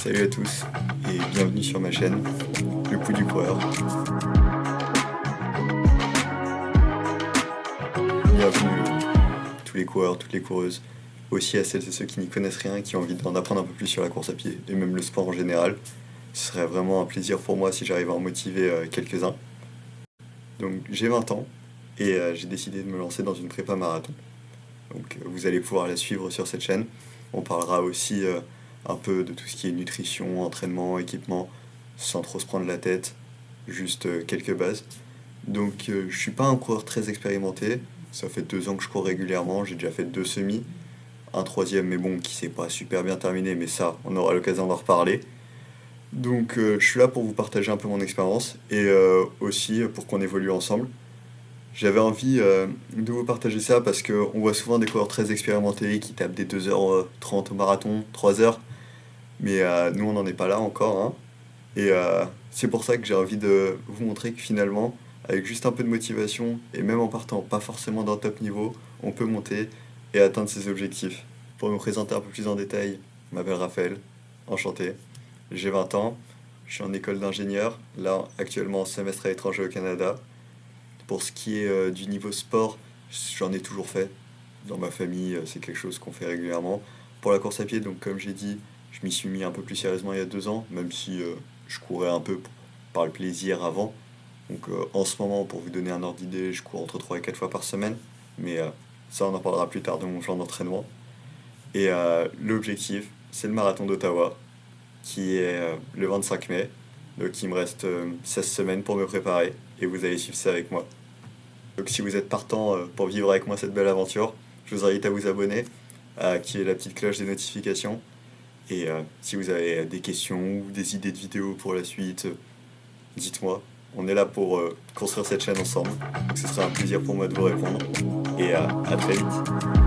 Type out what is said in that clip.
Salut à tous et bienvenue sur ma chaîne, Le Pouls du Coureur. Bienvenue tous les coureurs, toutes les coureuses, aussi à celles et ceux qui n'y connaissent rien et qui ont envie d'en apprendre un peu plus sur la course à pied et même le sport en général. Ce serait vraiment un plaisir pour moi si j'arrive à en motiver quelques-uns. Donc j'ai 20 ans et j'ai décidé de me lancer dans une prépa marathon. Donc vous allez pouvoir la suivre sur cette chaîne. On parlera aussi un peu de tout ce qui est nutrition, entraînement, équipement, sans trop se prendre la tête, juste quelques bases. Donc je suis pas un coureur très expérimenté, ça fait 2 ans que je cours régulièrement, j'ai déjà fait 2 semis, un troisième mais bon qui s'est pas super bien terminé, mais ça on aura l'occasion d'en reparler. Donc je suis là pour vous partager un peu mon expérience et aussi pour qu'on évolue ensemble. J'avais envie de vous partager ça parce qu'on voit souvent des coureurs très expérimentés qui tapent des 2h30 au marathon, 3 heures, mais nous on n'en est pas là encore, hein. Et c'est pour ça que j'ai envie de vous montrer que finalement, avec juste un peu de motivation, et même en partant pas forcément d'un top niveau, on peut monter et atteindre ses objectifs. Pour me présenter un peu plus en détail, je m'appelle Raphaël, enchanté, j'ai 20 ans, je suis en école d'ingénieur, là actuellement en semestre à l'étranger au Canada. Pour ce qui est du niveau sport, j'en ai toujours fait. Dans ma famille, c'est quelque chose qu'on fait régulièrement. Pour la course à pied, donc comme j'ai dit, je m'y suis mis un peu plus sérieusement il y a 2 ans, même si je courais un peu par le plaisir avant. Donc en ce moment, pour vous donner un ordre d'idée, je cours entre 3 et 4 fois par semaine. Mais ça, on en parlera plus tard de mon genre d'entraînement. Et l'objectif, c'est le marathon d'Ottawa, qui est le 25 mai. Donc il me reste 16 semaines pour me préparer, et vous allez suivre ça avec moi. Donc si vous êtes partant pour vivre avec moi cette belle aventure, je vous invite à vous abonner, à activer la petite cloche des notifications. Et si vous avez des questions ou des idées de vidéos pour la suite, dites-moi. On est là pour construire cette chaîne ensemble. Donc ce sera un plaisir pour moi de vous répondre. Et à très vite.